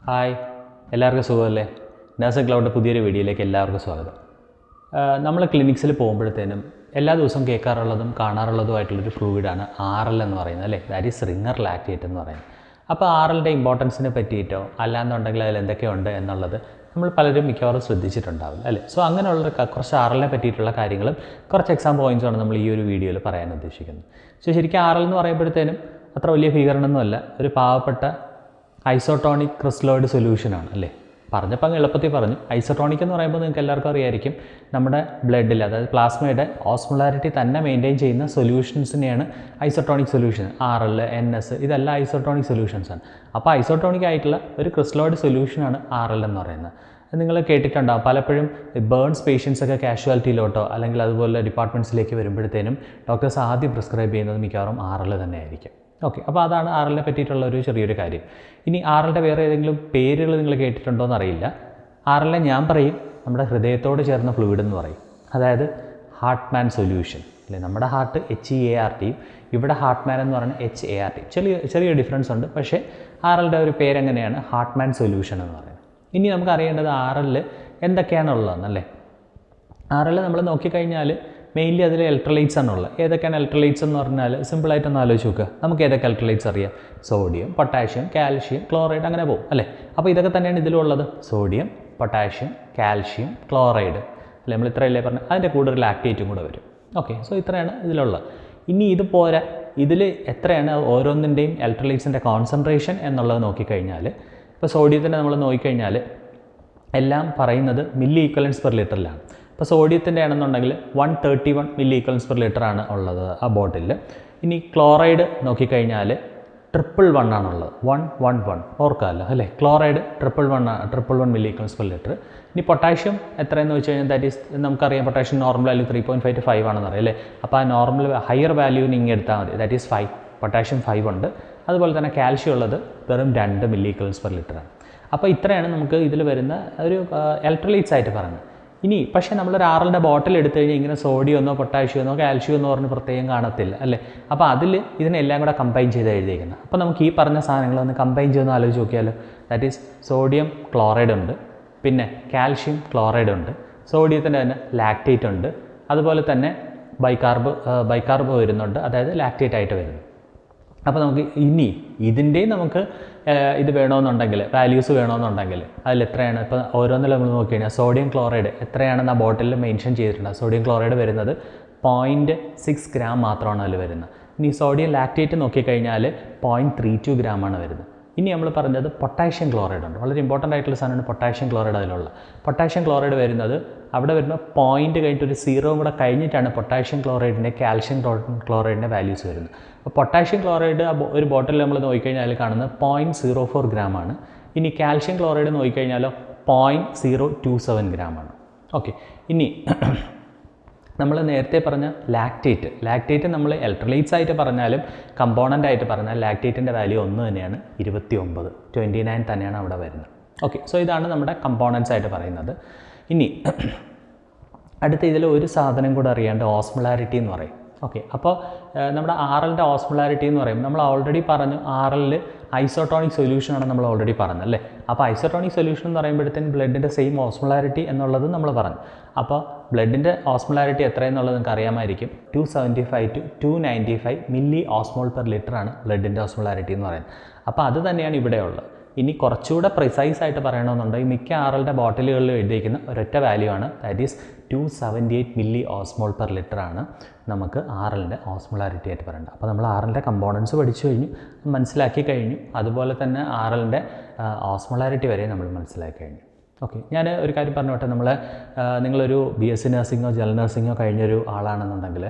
Hi, എല്ലാവർക്കും സുഖമല്ലേ? Nursing ക്ലൗഡിൻ്റെ പുതിയൊരു വീഡിയോയിലേക്ക് എല്ലാവർക്കും സ്വാഗതം. നമ്മൾ ക്ലിനിക്സിൽ പോകുമ്പോഴത്തേനും എല്ലാ ദിവസവും കേൾക്കാറുള്ളതും കാണാറുള്ളതുമായിട്ടുള്ളൊരു ഫ്ലൂയിഡാണ് RL എന്ന് പറയുന്നത്, അല്ലേ? ദാറ്റ് ഈസ് റിംഗർ ലാക്റ്റേറ്റ് എന്ന് പറയുന്നത്. അപ്പോൾ RLൻ്റെ ഇമ്പോർട്ടൻസിനെ പറ്റിയിട്ടോ അല്ലാന്നുണ്ടെങ്കിൽ അതിൽ എന്തൊക്കെയുണ്ട് എന്നുള്ളത് നമ്മൾ പലരും മിക്കവാറും ശ്രദ്ധിച്ചിട്ടുണ്ടാവില്ല, അല്ലേ? സോ അങ്ങനെയുള്ള കുറച്ച് RLനെ പറ്റിയിട്ടുള്ള കാര്യങ്ങളും കുറച്ച് എക്സാം പോയിൻറ്റ്സുമാണ് നമ്മൾ ഈ ഒരു വീഡിയോയിൽ പറയാൻ ഉദ്ദേശിക്കുന്നത്. സോ ശരിക്കും RL എന്ന് പറയുമ്പോഴത്തേനും അത്ര വലിയ ഭീകരണമൊന്നുമല്ല, ഒരു പാവപ്പെട്ട ഐസോട്ടോണിക് ക്രിസ്റ്റലോയിഡ് സൊല്യൂഷനാണ്, അല്ലേ? പറഞ്ഞപ്പോൾ അങ്ങ് എളുപ്പത്തിൽ പറഞ്ഞു. ഐസോട്ടോണിക് എന്ന് പറയുമ്പോൾ നിങ്ങൾക്ക് എല്ലാവർക്കും അറിയായിരിക്കും, നമ്മുടെ ബ്ലഡിൽ, അതായത് പ്ലാസ്മയുടെ ഓസ്മോലാരിറ്റി തന്നെ മെയിൻറ്റെയിൻ ചെയ്യുന്ന സൊല്യൂഷൻസിനെയാണ് ഐസോട്ടോണിക് സൊല്യൂഷൻ. RL, NS ഇതെല്ലാം ഐസോട്ടോണിക് സൊല്യൂഷൻസാണ്. അപ്പോൾ ഐസോട്ടോണിക് ആയിട്ടുള്ള ഒരു ക്രിസ്റ്റലോയിഡ് സൊല്യൂഷനാണ് RL എന്ന് പറയുന്നത്. നിങ്ങൾ കേട്ടിട്ടുണ്ടാകും, പലപ്പോഴും ബേൺസ് പേഷ്യൻസൊക്കെ കാഷ്വാലിറ്റിയിലോട്ടോ അല്ലെങ്കിൽ അതുപോലെ ഡിപ്പാർട്ട്മെൻറ്റ്സിലേക്ക് വരുമ്പോഴത്തേനും ഡോക്ടേഴ്സ് ആദ്യം പ്രിസ്ക്രൈബ് ചെയ്യുന്നത് മിക്കവാറും RL തന്നെയായിരിക്കും. ഓക്കെ, അപ്പോൾ അതാണ് RLനെ പറ്റിയിട്ടുള്ള ഒരു ചെറിയൊരു കാര്യം. ഇനി RLൻ്റെ വേറെ ഏതെങ്കിലും പേരുകൾ നിങ്ങൾ കേട്ടിട്ടുണ്ടോ എന്നറിയില്ല. RLനെ ഞാൻ പറയും നമ്മുടെ ഹൃദയത്തോട് ചേർന്ന ഫ്ലൂയിഡ് എന്ന് പറയും, അതായത് ഹാർട്ട്മാൻ സൊല്യൂഷൻ, അല്ലേ? നമ്മുടെ ഹാർട്ട് HEART, ഇവിടെ ഹാർട്ട്മാൻ എന്ന് പറയുന്നത് HART. ചെറിയ ഡിഫറൻസ് ഉണ്ട്, പക്ഷേ RLൻ്റെ ഒരു പേരെങ്ങനെയാണ് ഹാർട്ട്മാൻ സൊല്യൂഷൻ എന്ന് പറയുന്നത്. ഇനി നമുക്ക് അറിയേണ്ടത് RL എന്തൊക്കെയാണുള്ളതെന്നല്ലേ. RL നമ്മൾ നോക്കിക്കഴിഞ്ഞാൽ മെയിൻലി അതിൽ ഇലക്ട്രോലൈറ്റ്സ് ആണുള്ളത്. ഏതൊക്കെയാണ് ഇലക്ട്രോലൈറ്റ്സ് എന്ന് പറഞ്ഞാൽ സിമ്പിളായിട്ടൊന്ന് ആലോചിച്ച് നോക്കുക. നമുക്ക് ഏതൊക്കെ ഇലക്ട്രോലൈറ്റ്സ് അറിയാം? സോഡിയം, പൊട്ടാഷ്യം, കാൽഷ്യം, ക്ലോറൈഡ്, അങ്ങനെ പോകും, അല്ലേ? അപ്പോൾ ഇതൊക്കെ തന്നെയാണ് ഇതിലുള്ളത്. സോഡിയം, പൊട്ടാഷ്യം, കാൽഷ്യം, ക്ലോറൈഡ്, അല്ലേ? നമ്മൾ ഇത്രയല്ലേ പറഞ്ഞത്. അതിൻ്റെ കൂടെ ഒരു ലാക്റ്റേറ്റും കൂടെ വരും. ഓക്കെ, സോ ഇത്രയാണ് ഇതിലുള്ളത്. ഇനി ഇത് പോരാ, ഇതിൽ എത്രയാണ് ഓരോന്നിൻ്റെയും ഇലക്ട്രോലൈറ്റ്സിൻ്റെ കോൺസെൻട്രേഷൻ എന്നുള്ളത് നോക്കിക്കഴിഞ്ഞാൽ, ഇപ്പോൾ സോഡിയത്തിൻ്റെ നമ്മൾ നോക്കിക്കഴിഞ്ഞാൽ എല്ലാം പറയുന്നത് മില്ലി ഈക്വലൻസ് പെർ ലിറ്ററിലാണ്. ഇപ്പോൾ സോഡിയത്തിൻ്റെ ആണെന്നുണ്ടെങ്കിൽ 131 മില്ലി ഈക്വലൻസ് പെർ ലിറ്റർ ആണ് ഉള്ളത് ആ ബോട്ടിലിൽ. ഇനി ക്ലോറൈഡ് നോക്കിക്കഴിഞ്ഞാൽ 111 ആണുള്ളത്, 111, ഓർക്കാമല്ലോ, അല്ലേ? Chloride 111 milli equivalence per litre. ഇനി പൊട്ടാഷ്യം എത്രയെന്ന് വെച്ച് കഴിഞ്ഞാൽ ദാറ്റ് ഈസ്, നമുക്കറിയാം പൊട്ടാഷ്യം നോർമൽ വാല്യൂ 3.5 to 5 ആണെന്ന് അറിയാം, അല്ലേ? അപ്പോൾ ആ നോർമൽ ഹയർ വാല്യൂവിന് ഇങ്ങനെ എടുത്താൽ മതി, ദാറ്റ് ഈസ് 5. പൊട്ടാഷ്യം 5 ഉണ്ട്. അതുപോലെ തന്നെ കാൽഷ്യം ഉള്ളത് വെറും 2 മില്ലി ഈക്വലൻസ് പെർ ലിറ്ററാണ്. അപ്പോൾ ഇത്രയാണ് നമുക്ക് ഇതിൽ വരുന്ന ഒരു ഇലക്ട്രോലൈറ്റ്സ് ആയിട്ട് പറയുന്നത്. ഇനി പക്ഷേ നമ്മളൊരു RLൻ്റെ ബോട്ടിൽ എടുത്തു കഴിഞ്ഞാൽ ഇങ്ങനെ സോഡിയമോ പൊട്ടാഷ്യമോ കാൽഷ്യമോ എന്ന് പറഞ്ഞ് പ്രത്യേകം കാണത്തില്ല, അല്ലേ? അപ്പോൾ അതിൽ ഇതിനെല്ലാം കൂടെ കമ്പൈൻ ചെയ്ത് എഴുതിയിരിക്കുന്നത്. അപ്പോൾ നമുക്ക് ഈ പറഞ്ഞ സാധനങ്ങളൊന്ന് കമ്പൈൻ ചെയ്തൊന്ന് ആലോചിച്ച് നോക്കിയാലോ. ദാറ്റ് ഈസ് സോഡിയം ക്ലോറൈഡ് ഉണ്ട്, പിന്നെ കാൽഷ്യം ക്ലോറൈഡ് ഉണ്ട്, സോഡിയത്തിൻ്റെ തന്നെ ലാക്റ്റേറ്റ് ഉണ്ട്, അതുപോലെ തന്നെ ബൈകാർബ് വരുന്നുണ്ട്, അതായത് ലാക്റ്റേറ്റ് ആയിട്ട് വരുന്നു. അപ്പോൾ നമുക്ക് ഇനി ഇതിൻ്റെയും നമുക്ക് ഇത് വേണമെന്നുണ്ടെങ്കിൽ, വാല്യൂസ് വേണമെന്നുണ്ടെങ്കിൽ അതിൽ എത്രയാണ്, ഇപ്പോൾ ഓരോന്നിലും നമ്മൾ നോക്കി കഴിഞ്ഞാൽ സോഡിയം ക്ലോറൈഡ് എത്രയാണെന്ന് ആ ബോട്ടിലിൽ മെൻഷൻ ചെയ്തിട്ടുണ്ട്. സോഡിയം ക്ലോറൈഡ് വരുന്നത് 0.6 ഗ്രാം മാത്രമാണ് അതിൽ വരുന്നത്. ഇനി സോഡിയം ലാക്റ്റേറ്റ് നോക്കിക്കഴിഞ്ഞാൽ 0.32 ഗ്രാമാണ് വരുന്നത്. ഇനി നമ്മൾ പറഞ്ഞത് പൊട്ടാഷ്യം ക്ലോറൈഡ് ഉണ്ട്, വളരെ ഇമ്പോർട്ടൻ്റ് ആയിട്ടുള്ള സാധനമാണ് പൊട്ടാഷ്യം ക്ലോറൈഡ്. അതിലുള്ള പൊട്ടാഷ്യം ക്ലോറൈഡ് വരുന്നത് അവിടെ വരുമ്പോൾ പോയിൻ്റ് കഴിഞ്ഞിട്ട് ഒരു 0 കൂടെ കഴിഞ്ഞിട്ടാണ് പൊട്ടാഷ്യം ക്ലോറൈഡിൻ്റെ കാൽഷ്യം ക്ലോറൈഡിൻ്റെ വാല്യൂസ് വരുന്നത്. അപ്പോൾ പൊട്ടാഷ്യം ക്ലോറൈഡ് ഒരു ബോട്ടിൽ നമ്മൾ നോക്കിക്കഴിഞ്ഞാൽ കാണുന്നത് 0.04 ഗ്രാമാണ്. ഇനി കാൽഷ്യം ക്ലോറൈഡ് നോക്കിക്കഴിഞ്ഞാലോ 0.027 ഗ്രാമാണ്. ഓക്കെ, ഇനി നമ്മൾ നേരത്തെ പറഞ്ഞ ലാക്റ്റേറ്റ് നമ്മൾ ഇലക്ട്രോലൈറ്റ്സ് ആയിട്ട് പറഞ്ഞാലും കമ്പോണൻ്റ് ആയിട്ട് പറഞ്ഞാൽ ലാക്റ്റേറ്റിൻ്റെ വാല്യൂ 1 തന്നെയാണ്, 29 തന്നെയാണ് അവിടെ വരുന്നത്. ഓക്കെ, സോ ഇതാണ് നമ്മുടെ കമ്പോണൻസ് ആയിട്ട് പറയുന്നത്. ഇനി അടുത്ത ഇതിൽ ഒരു സാധനം കൂടെ അറിയാണ്ട്, ഓസ്മോലാരിറ്റി എന്ന് പറയും. ഓക്കെ, അപ്പോൾ നമ്മുടെ RLൻ്റെ ഓസ്മോലാരിറ്റി എന്ന് പറയുമ്പോൾ നമ്മൾ ഓൾറെഡി പറഞ്ഞു RL ഐസോട്ടോണിക് സൊല്യൂഷൻ ആണ് നമ്മൾ ഓൾറെഡി പറഞ്ഞു, അല്ലേ? അപ്പോൾ ഐസോട്ടോണിക് സൊല്യൂഷൻ എന്ന് പറയുമ്പോഴത്തേക്കും ബ്ലഡിൻ്റെ സെയിം ഓസ്മോലാരിറ്റി എന്നുള്ളത് നമ്മൾ പറഞ്ഞു. അപ്പോൾ ബ്ലഡിൻ്റെ ഓസ്മോലാരിറ്റി എത്രയെന്നുള്ളത് നിങ്ങൾക്ക് അറിയാമായിരിക്കും. 275 to 295 milli osmol per litre ആണ് ബ്ലഡിൻ്റെ ഓസ്മോലാരിറ്റി എന്ന് പറയുന്നത്. അപ്പോൾ അത് തന്നെയാണ് ഇവിടെയുള്ളത്. ഇനി കുറച്ചുകൂടെ പ്രിസൈസ് ആയിട്ട് പറയണമെന്നുണ്ടെങ്കിൽ മിക്ക RLൻ്റെ ബോട്ടിലുകളിൽ എഴുതിയിരിക്കുന്ന ഒരൊറ്റ വാല്യൂ ആണ്, that is 278 milli osmol per litre ആണ് നമുക്ക് RLൻ്റെ ഓസ്മോലാരിറ്റി ആയിട്ട് പറയേണ്ടത്. അപ്പോൾ നമ്മൾ RLൻ്റെ കമ്പോണൻസ് പഠിച്ചു കഴിഞ്ഞു, മനസ്സിലാക്കി കഴിഞ്ഞു. അതുപോലെ തന്നെ RLൻ്റെ ഓസ്മോലാരിറ്റി വരെ നമ്മൾ മനസ്സിലാക്കി കഴിഞ്ഞു. ഓക്കെ, ഞാൻ ഒരു കാര്യം പറഞ്ഞോട്ടെ. നിങ്ങളൊരു BSc നഴ്സിങ്ങോ ജനറൽ നഴ്സിങ്ങോ കഴിഞ്ഞൊരു ആളാണെന്നുണ്ടെങ്കിൽ,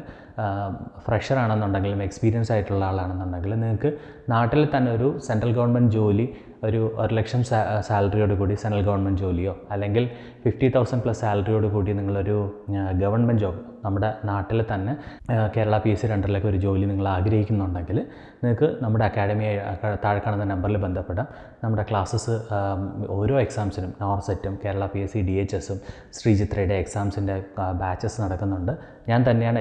ഫ്രഷർ ആണെന്നുണ്ടെങ്കിലും എക്സ്പീരിയൻസ് ആയിട്ടുള്ള ആളാണെന്നുണ്ടെങ്കിൽ, നിങ്ങൾക്ക് നാട്ടിൽ തന്നെ ഒരു സെൻട്രൽ ഗവൺമെൻറ് ജോലി, ഒരു 1 ലക്ഷം സാലറിയോട് കൂടി സെൻട്രൽ ഗവൺമെൻറ് ജോലിയോ അല്ലെങ്കിൽ 50,000 പ്ലസ് സാലറിയോട് കൂടി നിങ്ങളൊരു ഗവൺമെൻറ് ജോബ് നമ്മുടെ നാട്ടിൽ തന്നെ കേരള PSc 2 ഒരു ജോലി നിങ്ങൾ ആഗ്രഹിക്കുന്നുണ്ടെങ്കിൽ നിങ്ങൾക്ക് നമ്മുടെ അക്കാഡമി താഴെ കാണുന്ന നമ്പറിൽ ബന്ധപ്പെടാം. നമ്മുടെ ക്ലാസ്സസ് ഓരോ എക്സാംസിനും നോർസെറ്റും കേരള PSc DHSും ശ്രീചിത്രയുടെ എക്സാംസിൻ്റെ ബാച്ചസ് നടക്കുന്നുണ്ട്. ഞാൻ തന്നെയാണ്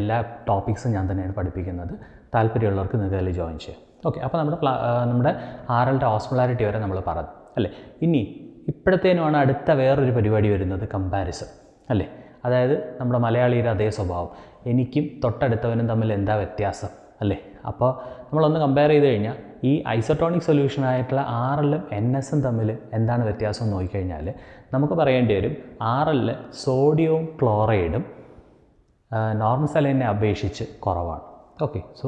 എല്ലാ ടോപ്പിക്സും ഞാൻ തന്നെയാണ് പഠിപ്പിക്കുന്നത്. താല്പര്യമുള്ളവർക്ക് നിങ്ങൾക്ക് അതിൽ ജോയിൻ ചെയ്യാം. ഓക്കെ, അപ്പോൾ നമ്മുടെ RLൻ്റെ ഓസ്മോലാരിറ്റി വരെ നമ്മൾ പറഞ്ഞു. അല്ലേ. ഇനി ഇപ്പോഴത്തേനുമാണ് അടുത്ത വേറൊരു പരിപാടി വരുന്നത്, കമ്പാരിസൺ അല്ലേ. അതായത് നമ്മുടെ മലയാളിയുടെ അതേ സ്വഭാവം, എനിക്കും തൊട്ടടുത്തവനും തമ്മിൽ എന്താ വ്യത്യാസം അല്ലേ. അപ്പോൾ നമ്മളൊന്ന് കമ്പയർ ചെയ്ത് കഴിഞ്ഞാൽ ഈ ഐസോട്ടോണിക് സൊല്യൂഷനായിട്ടുള്ള RLഉം NSഉം തമ്മിൽ എന്താണ് വ്യത്യാസം എന്ന് നോക്കിക്കഴിഞ്ഞാൽ നമുക്ക് പറയേണ്ടി വരും, RL സോഡിയവും ക്ലോറൈഡും നോർമൽ സലൈനെ അപേക്ഷിച്ച് കുറവാണ്. ഓക്കെ, സോ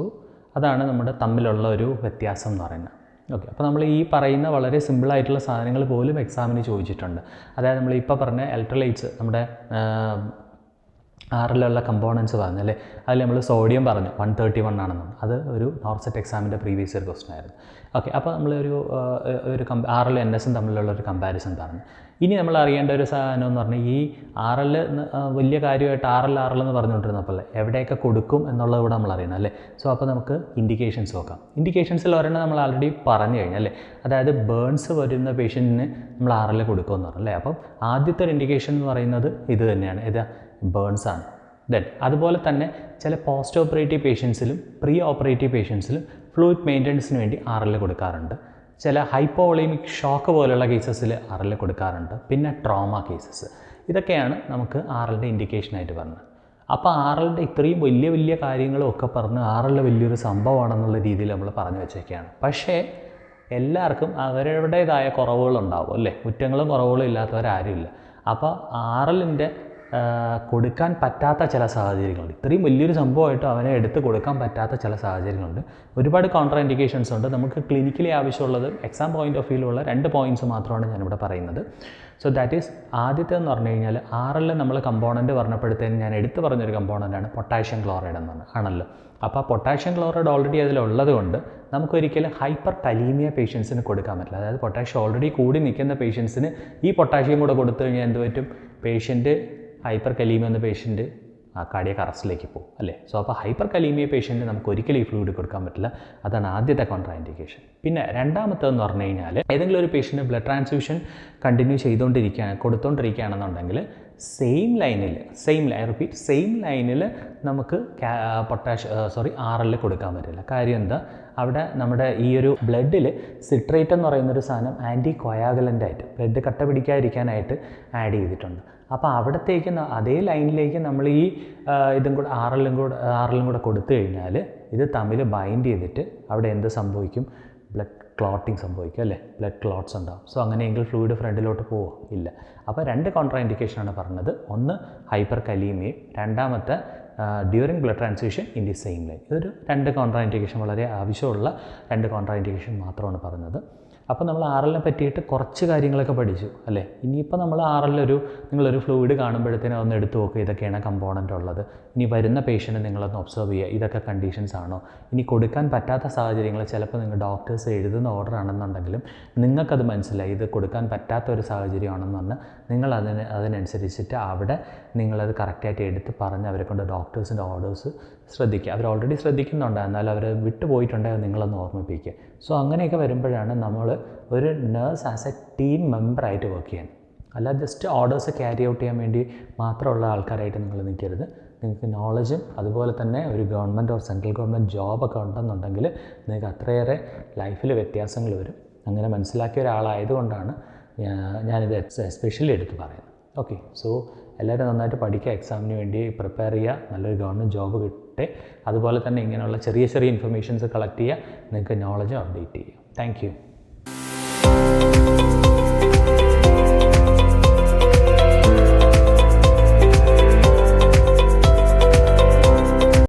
അതാണ് നമ്മുടെ തമ്മിലുള്ള ഒരു വ്യത്യാസം എന്ന് പറയുന്നത്. ഓക്കെ, അപ്പോൾ നമ്മൾ ഈ പറയുന്ന വളരെ സിമ്പിളായിട്ടുള്ള സാധനങ്ങൾ പോലും എക്സാമിന് ചോദിച്ചിട്ടുണ്ട്. അതായത് നമ്മൾ ഇപ്പോൾ പറഞ്ഞ ഇലക്ട്രോലൈറ്റ്സ്, നമ്മുടെ RLലുള്ള കമ്പോണൻസ് പറഞ്ഞു അല്ലേ. അതിൽ നമ്മൾ സോഡിയം പറഞ്ഞു 131 ആണെന്നാണ്. അത് ഒരു നോർസെറ്റ് എക്സാമിൻ്റെ പ്രീവിയസ് ഇയർ ക്വസ്റ്റൻ ആയിരുന്നു. ഓക്കെ, അപ്പോൾ നമ്മളൊരു RL NSഉം തമ്മിലുള്ള ഒരു കമ്പാരിസൺ പറഞ്ഞു. ഇനി നമ്മൾ അറിയേണ്ട ഒരു സാധനം എന്ന് പറഞ്ഞാൽ ഈ RL വലിയ കാര്യമായിട്ട് RL എന്ന് പറഞ്ഞുകൊണ്ടിരുന്നപ്പോൾ എവിടെയൊക്കെ കൊടുക്കും എന്നുള്ളത് ഇവിടെ നമ്മൾ അറിയണം അല്ലേ. സോ അപ്പോൾ നമുക്ക് ഇൻഡിക്കേഷൻസ് നോക്കാം. ഇൻഡിക്കേഷൻസിൽ ഒരെണ്ണം നമ്മൾ ആൾറെഡി പറഞ്ഞു കഴിഞ്ഞാൽ അല്ലേ, അതായത് ബേൺസ് വരുന്ന പേഷ്യൻറ്റിന് നമ്മൾ RL കൊടുക്കുമെന്ന് പറഞ്ഞു അല്ലേ. അപ്പം ആദ്യത്തെ ഒരു ഇൻഡിക്കേഷൻ എന്ന് പറയുന്നത് ഇത് തന്നെയാണ്, ഇത് ബേൺസ് ആണ്. ദെൻ അതുപോലെ തന്നെ ചില പോസ്റ്റ് ഓപ്പറേറ്റീവ് പേഷ്യൻസിലും പ്രീ ഓപ്പറേറ്റീവ് പേഷ്യൻസിലും ഫ്ലൂയിഡ് മെയിൻ്റനൻസിന് വേണ്ടി RL കൊടുക്കാറുണ്ട്. ചില ഹൈപ്പോവോളീമിക് ഷോക്ക് പോലുള്ള കേസസിൽ RL കൊടുക്കാറുണ്ട്. പിന്നെ ട്രോമ കേസസ്, ഇതൊക്കെയാണ് നമുക്ക് RLൻ്റെ ഇൻഡിക്കേഷനായിട്ട് പറഞ്ഞത്. അപ്പോൾ RLൻ്റെ ഇത്രയും വലിയ വലിയ കാര്യങ്ങളും ഒക്കെ പറഞ്ഞ് RL വലിയൊരു സംഭവമാണെന്നുള്ള രീതിയിൽ നമ്മൾ പറഞ്ഞു വെച്ചേക്കുകയാണ്. പക്ഷേ എല്ലാവർക്കും അവരുടേതായ കുറവുകളുണ്ടാവും അല്ലേ. കുറ്റങ്ങളും കുറവുകളും ഇല്ലാത്തവരാരുമില്ല. അപ്പോൾ RLൻ്റെ കൊടുക്കാൻ പറ്റാത്ത ചില സാഹചര്യങ്ങളുണ്ട്. ഇത്രയും വലിയൊരു സംഭവമായിട്ട് അവനെ എടുത്ത് കൊടുക്കാൻ പറ്റാത്ത ചില സാഹചര്യങ്ങളുണ്ട്. ഒരുപാട് കോൺട്രാ ഇൻഡിക്കേഷൻസ് ഉണ്ട്. നമുക്ക് ക്ലിനിക്കലി ആവശ്യമുള്ളത് എക്സാം പോയിൻ്റ് ഓഫ് വ്യൂവിലുള്ള 2 പോയിൻറ്റ്സ് മാത്രമാണ് ഞാനിവിടെ പറയുന്നത്. സോ ദാറ്റ് ഈസ് ആദ്യത്തെ എന്ന് പറഞ്ഞു കഴിഞ്ഞാൽ RL നമ്മൾ കമ്പോണൻറ്റ് പറഞ്ഞപ്പോഴത്തേനും ഞാൻ എടുത്തു പറഞ്ഞൊരു കമ്പോണൻ്റാണ് പൊട്ടാഷ്യം ക്ലോറൈഡ് എന്ന് പറഞ്ഞത് ആണല്ലോ. അപ്പോൾ പൊട്ടാഷ്യം ക്ലോറൈഡ് ഓൾറെഡി അതിലുള്ളത് കൊണ്ട് നമുക്കൊരിക്കലും ഹൈപ്പർ കലീമിയ പേഷ്യൻസിന് കൊടുക്കാൻ പറ്റില്ല. അതായത് പൊട്ടാഷ്യം ഓൾറെഡി കൂടി നിൽക്കുന്ന പേഷ്യൻസിന് ഈ പൊട്ടാഷ്യം കൂടെ കൊടുത്തു കഴിഞ്ഞാൽ എന്ത് പറ്റും, പേഷ്യൻറ്റ് ഹൈപ്പർ കലീമിയ എന്ന പേഷ്യൻറ്റ് കാർഡിയക് അറസ്റ്റിലേക്ക് പോകും അല്ലേ. സോ അപ്പോൾ ഹൈപ്പർ കലീമിയ പേഷ്യൻറ്റ് നമുക്ക് ഒരിക്കലും ഈ ഫ്ലൂയിഡ് കൊടുക്കാൻ പറ്റില്ല. അതാണ് ആദ്യത്തെ കോൺട്രാ ഇൻഡിക്കേഷൻ. പിന്നെ രണ്ടാമത്തേന്ന് പറഞ്ഞു കഴിഞ്ഞാൽ ഏതെങ്കിലും ഒരു പേഷ്യൻറ്റ് ബ്ലഡ് ട്രാൻസ്ഫ്യൂഷൻ കണ്ടിന്യൂ കൊടുത്തുകൊണ്ടിരിക്കുകയാണെന്നുണ്ടെങ്കിൽ സെയിം ലൈനിൽ നമുക്ക് RL കൊടുക്കാൻ പറ്റില്ല. കാര്യം എന്താ, അവിടെ നമ്മുടെ ഈ ഒരു ബ്ലഡിൽ സിട്രേറ്റ് എന്ന് പറയുന്നൊരു സാധനം ആൻറ്റി കൊയാഗുലൻ്റായിട്ട് ബ്ലഡ് കട്ട പിടിക്കാതിരിക്കാനായിട്ട് ആഡ് ചെയ്തിട്ടുണ്ട്. അപ്പോൾ അവിടത്തേക്ക് അതേ ലൈനിലേക്ക് നമ്മൾ ഈ ഇതും കൂടെ RLും കൂടെ കൊടുത്തു കഴിഞ്ഞാൽ ഇത് തമ്മിൽ ബൈൻഡ് ചെയ്തിട്ട് അവിടെ എന്ത് സംഭവിക്കും, ബ്ലഡ് ക്ലോട്ടിങ് സംഭവിക്കും അല്ലേ, ബ്ലഡ് ക്ലോട്ട്സ് ഉണ്ടാവും. സോ അങ്ങനെയെങ്കിൽ ഫ്ലൂയിഡ് ഫ്രണ്ടിലോട്ട് പോവോ ഇല്ല. അപ്പോൾ 2 കോൺട്രാ ഇൻഡിക്കേഷനാണ് പറഞ്ഞത്. ഒന്ന് ഹൈപ്പർ കലീമിയയും, രണ്ടാമത്തെ during blood transfusion in the same line. ഇതൊരു 2 കോൺട്രാ ഇൻഡിക്കേഷൻ, വളരെ ആവശ്യമുള്ള 2 കോൺട്രാ ഇൻഡിക്കേഷൻ മാത്രമാണ് പറഞ്ഞത്. അപ്പോൾ നമ്മൾ RLനെ പറ്റിയിട്ട് കുറച്ച് കാര്യങ്ങളൊക്കെ പഠിച്ചു അല്ലേ. ഇനിയിപ്പോൾ നമ്മൾ നിങ്ങളൊരു ഫ്ലൂയിഡ് കാണുമ്പോഴത്തേനും ഒന്ന് എടുത്ത് നോക്കുക, ഇതൊക്കെയാണ് കമ്പോണൻ്റ് ഉള്ളത്. ഇനി വരുന്ന പേഷ്യൻറ്റ് നിങ്ങളൊന്ന് ഒബ്സർവ് ചെയ്യുക, ഇതൊക്കെ കണ്ടീഷൻസ് ആണോ. ഇനി കൊടുക്കാൻ പറ്റാത്ത സാഹചര്യങ്ങൾ ചിലപ്പോൾ നിങ്ങൾ ഡോക്ടേഴ്സ് എഴുതുന്ന ഓർഡർ ആണെന്നുണ്ടെങ്കിലും നിങ്ങൾക്കത് മനസ്സിലായി ഇത് കൊടുക്കാൻ പറ്റാത്ത ഒരു സാഹചര്യമാണെന്ന് പറഞ്ഞാൽ നിങ്ങൾ അതിനനുസരിച്ചിട്ട് അവിടെ നിങ്ങളത് കറക്റ്റായിട്ട് എടുത്ത് പറഞ്ഞ് അവരെ കൊണ്ട് ഡോക്ടേഴ്സിൻ്റെ ഓർഡേഴ്സ് ശ്രദ്ധിക്കുക. അവർ ഓൾറെഡി ശ്രദ്ധിക്കുന്നുണ്ട്, എന്നാൽ അവർ വിട്ടുപോയിട്ടുണ്ടെങ്കിൽ നിങ്ങളൊന്ന് ഓർമ്മിപ്പിക്കുക. സോ അങ്ങനെയൊക്കെ വരുമ്പോഴാണ് നമ്മൾ ഒരു നേഴ്സ് ആസ് എ ടീം മെമ്പറായിട്ട് വർക്ക് ചെയ്യാൻ, അല്ല ജസ്റ്റ് ഓർഡേഴ്സ് ക്യാരി ഔട്ട് ചെയ്യാൻ വേണ്ടി മാത്രമുള്ള ആൾക്കാരായിട്ട് നിങ്ങൾ നിൽക്കരുത്. നിങ്ങൾക്ക് നോളജും അതുപോലെ തന്നെ ഒരു ഗവൺമെൻറ് ഓർ സെൻട്രൽ ഗവൺമെൻറ് ജോബൊക്കെ ഉണ്ടെന്നുണ്ടെങ്കിൽ നിങ്ങൾക്ക് അത്രയേറെ ലൈഫിൽ വ്യത്യാസങ്ങൾ വരും. അങ്ങനെ മനസ്സിലാക്കിയ ഒരാളായതുകൊണ്ടാണ് ഞാനിത് എസ്പെഷ്യലി എടുത്ത് പറയുന്നത്. ഓക്കെ, സോ എല്ലാവരും നന്നായിട്ട് പഠിക്കുക, എക്സാമിന് വേണ്ടി പ്രിപ്പയർ ചെയ്യുക, നല്ലൊരു ഗവൺമെൻറ് ജോബ് കിട്ടട്ടെ. അതുപോലെ തന്നെ ഇങ്ങനെയുള്ള ചെറിയ ഇൻഫർമേഷൻസ് കളക്ട് ചെയ്യുക, നിങ്ങൾക്ക് നോളജ് അപ്ഡേറ്റ് ചെയ്യുക. Thank you.